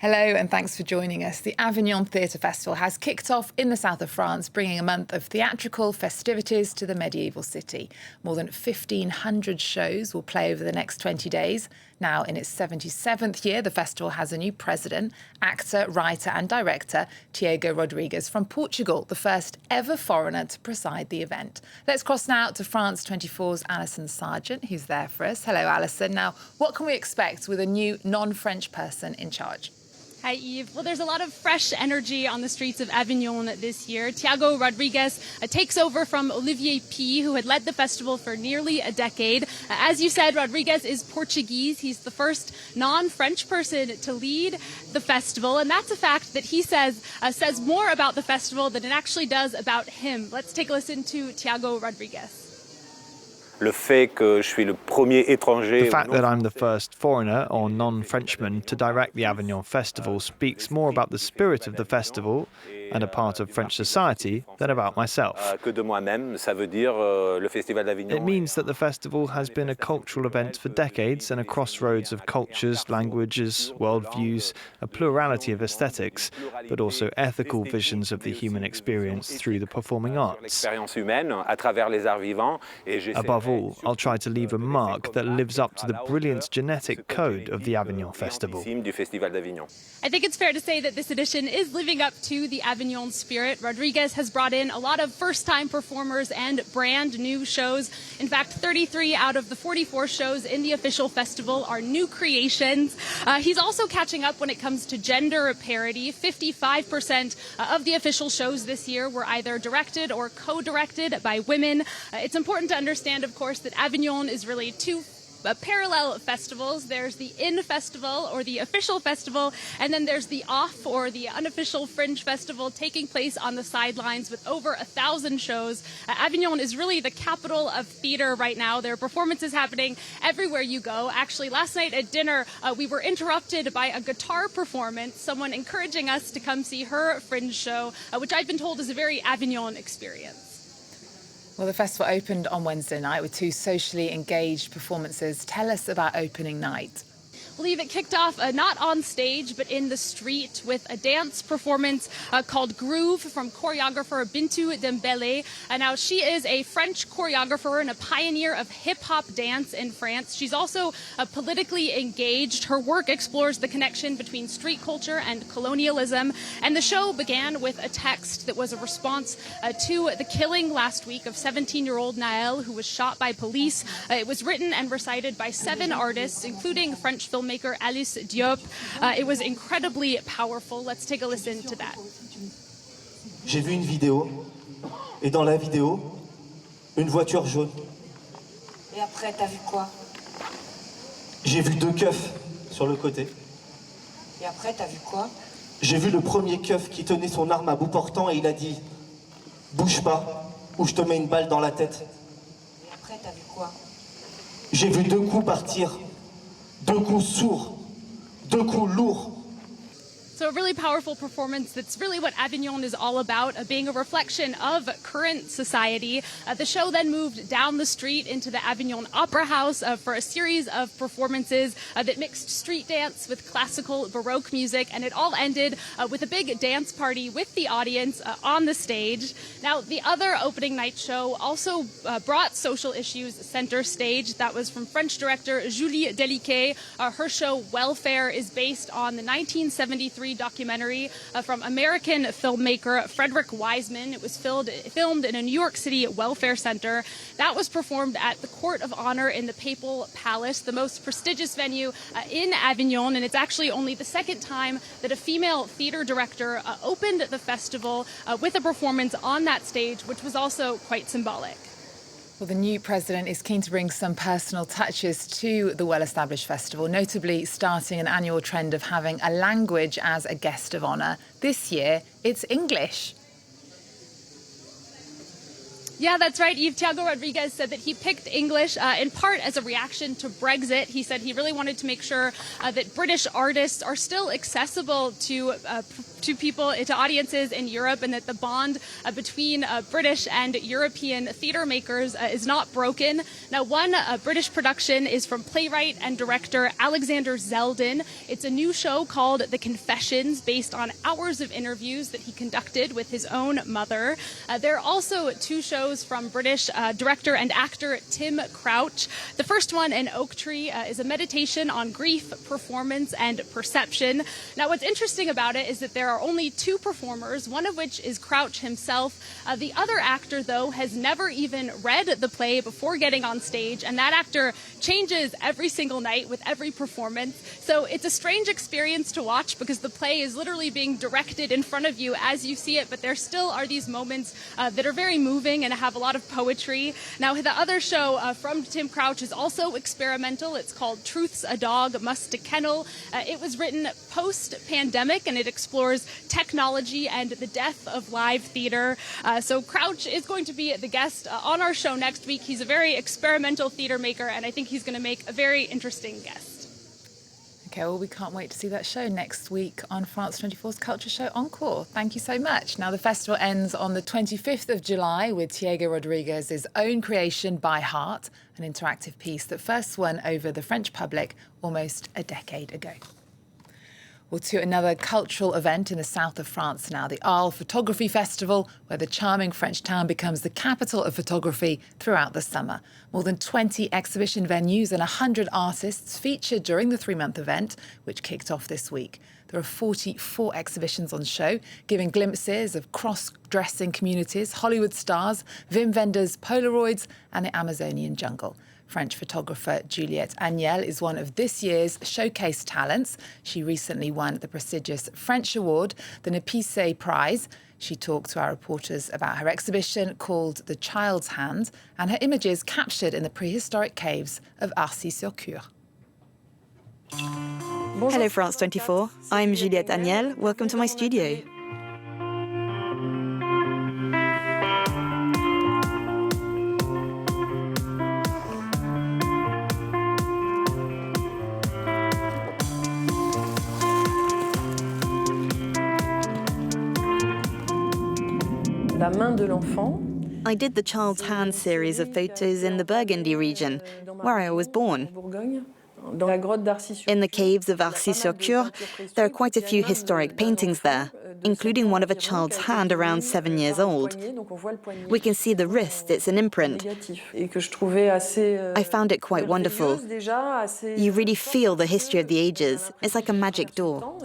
Hello and thanks for joining us. The Avignon Theatre Festival has kicked off in the south of France, bringing a month of theatrical festivities to the medieval city. More than 1,500 shows will play over the next 20 days. Now in its 77th year, the festival has a new president, actor, writer and director, Tiago Rodrigues from Portugal, the first ever foreigner to preside the event. Let's cross now to France 24's Alison Sargent, who's there for us. Hello, Alison. Now, what can we expect with a new non-French person in charge? Hi, Yves. Well, there's a lot of fresh energy on the streets of Avignon this year. Tiago Rodrigues takes over from Olivier P., who had led the festival for nearly a decade. As you said, Rodrigues is Portuguese. He's the first non-French person to lead the festival, and that's a fact that he says more about the festival than it actually does about him. Let's take a listen to Tiago Rodrigues. The fact that I'm the first foreigner or non-Frenchman to direct the Avignon Festival speaks more about the spirit of the festival and a part of French society than about myself. It means that the festival has been a cultural event for decades and a crossroads of cultures, languages, worldviews, a plurality of aesthetics, but also ethical visions of the human experience through the performing arts. Above all, I'll try to leave a mark that lives up to the brilliant genetic code of the Avignon Festival. I think it's fair to say that this edition is living up to the Avignon spirit. Rodrigues has brought in a lot of first-time performers and brand new shows. In fact, 33 out of the 44 shows in the official festival are new creations. He's also catching up when it comes to gender parity. 55% of the official shows this year were either directed or co-directed by women. It's important to understand, of course, that Avignon is really two parallel festivals. There's the in festival or the official festival, and then there's the off or the unofficial fringe festival taking place on the sidelines with over 1,000 shows. Avignon is really the capital of theater right now. There are performances happening everywhere you go. Actually, last night at dinner, we were interrupted by a guitar performance, someone encouraging us to come see her fringe show, which I've been told is a very Avignon experience. Well, the festival opened on Wednesday night with two socially engaged performances. Tell us about opening night. I believe it kicked off not on stage, but in the street with a dance performance called Groove from choreographer Bintou Dembele. Now, she is a French choreographer and a pioneer of hip-hop dance in France. She's also politically engaged. Her work explores the connection between street culture and colonialism. And the show began with a text that was a response to the killing last week of 17-year-old Naël, who was shot by police. It was written and recited by 7 artists, including French filmmaker Alice Diop. It was incredibly powerful. Let's take a listen to that. J'ai vu une vidéo, et dans la vidéo, une voiture jaune. Et après, t'as vu quoi? J'ai vu 2 keufs sur le côté. Et après, t'as vu quoi? J'ai vu le premier keuf qui tenait son arme à bout portant et il a dit « Bouge pas, ou je te mets une balle dans la tête. » Et après, t'as vu quoi? J'ai vu 2 coups partir. 2 coups sourds, 2 coups lourds. So a really powerful performance that's really what Avignon is all about, being a reflection of current society. The show then moved down the street into the Avignon Opera House for a series of performances that mixed street dance with classical Baroque music, and it all ended with a big dance party with the audience on the stage. Now, the other opening night show also brought social issues center stage. That was from French director Julie Deliquet. Her show Welfare is based on the 1973 documentary from American filmmaker Frederick Wiseman. It was filmed in a New York City welfare center. That was performed at the Court of Honor in the Papal Palace, the most prestigious venue in Avignon, and it's actually only the second time that a female theater director opened the festival with a performance on that stage, which was also quite symbolic. Well, the new president is keen to bring some personal touches to the well-established festival, notably starting an annual trend of having a language as a guest of honour. This year, it's English. Yeah, that's right. Tiago Rodrigues said that he picked English in part as a reaction to Brexit. He said he really wanted to make sure that British artists are still accessible to to audiences in Europe, and that the bond between British and European theater makers is not broken. Now, one British production is from playwright and director Alexander Zeldin. It's a new show called The Confessions, based on hours of interviews that he conducted with his own mother. There are also two shows from British director and actor Tim Crouch. The first one, An Oak Tree, is a meditation on grief, performance, and perception. Now, what's interesting about it is that there are only two performers, one of which is Crouch himself. The other actor, though, has never even read the play before getting on stage, and that actor changes every single night with every performance. So it's a strange experience to watch because the play is literally being directed in front of you as you see it, but there still are these moments that are very moving and have a lot of poetry. Now, the other show from Tim Crouch is also experimental. It's called Truth's a Dog, Must to Kennel. It was written post-pandemic, and it explores technology and the death of live theater. So Crouch is going to be the guest on our show next week. He's a very experimental theater maker, and I think he's going to make a very interesting guest. Okay, well, we can't wait to see that show next week on France 24's Culture Show Encore. Thank you so much. Now, the festival ends on the 25th of July with Diego Rodriguez's own creation, By Heart, an interactive piece that first won over the French public almost a decade ago. Well, to another cultural event in the south of France now, the Arles Photography Festival, where the charming French town becomes the capital of photography throughout the summer. More than 20 exhibition venues and 100 artists featured during the three-month event, which kicked off this week. There are 44 exhibitions on show, giving glimpses of cross-dressing communities, Hollywood stars, Wim Wenders' Polaroids, and the Amazonian jungle. French photographer Juliette Agnel is one of this year's showcase talents. She recently won the prestigious French award, the Nepisse Prize. She talked to our reporters about her exhibition called The Child's Hand and her images captured in the prehistoric caves of Arles-sur-Cure. Hello, France 24. I'm Juliette Agnel. Welcome to my studio. I did the Child's Hand series of photos in the Burgundy region, where I was born. In the caves of Arles-sur-Cure, there are quite a few historic paintings there, including one of a child's hand around 7 years old. We can see the wrist, it's an imprint. I found it quite wonderful. You really feel the history of the ages. It's like a magic door.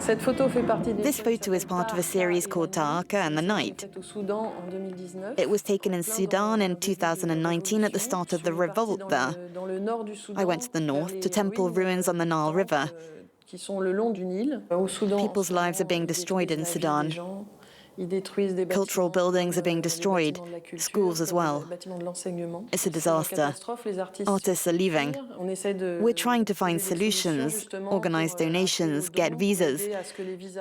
This photo is part of a series called Taaka and the Night. It was taken in Sudan in 2019 at the start of the revolt there. I went to the north, to temple ruins on the Nile River. People's lives are being destroyed in Sudan. Cultural buildings are being destroyed, schools as well. It's a disaster. Artists are leaving. We're trying to find solutions, organize donations, get visas.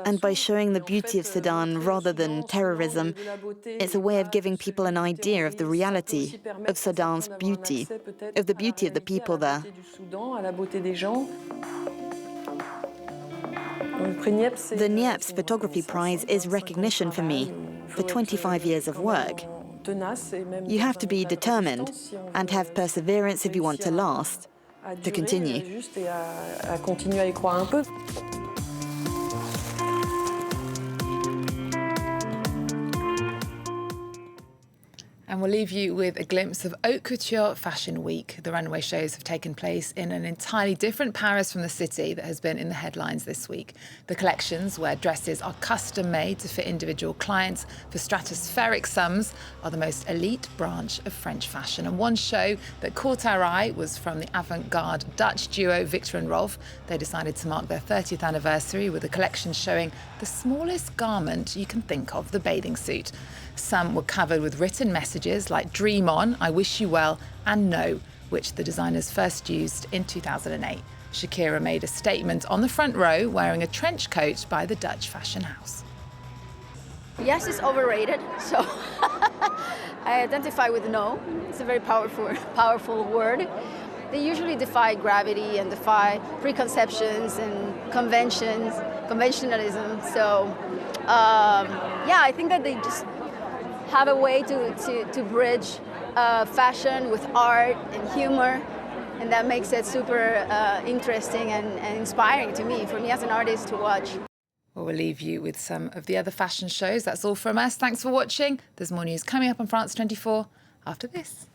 And by showing the beauty of Sudan rather than terrorism, it's a way of giving people an idea of the reality of Sudan's beauty, of the beauty of the people there. The Niepce Photography Prize is recognition for me, for 25 years of work. You have to be determined and have perseverance if you want to last, to continue. And we'll leave you with a glimpse of Haute Couture Fashion Week. The runway shows have taken place in an entirely different Paris from the city that has been in the headlines this week. The collections, where dresses are custom-made to fit individual clients for stratospheric sums, are the most elite branch of French fashion. And one show that caught our eye was from the avant-garde Dutch duo Viktor and Rolf. They decided to mark their 30th anniversary with a collection showing the smallest garment you can think of, the bathing suit. Some were covered with written messages like "Dream on," "I wish you well," and "No," which the designers first used in 2008. Shakira made a statement on the front row wearing a trench coat by the Dutch fashion house. Yes, it's overrated, so I identify with no. It's a very powerful word. they usually defy gravity and defy preconceptions and conventionalism. So yeah, I think that they just have a way to bridge fashion with art and humor, and that makes it super interesting and inspiring to me, for me as an artist to watch. Well, we'll leave you with some of the other fashion shows. That's all from us. Thanks for watching. There's more news coming up on France 24 after this.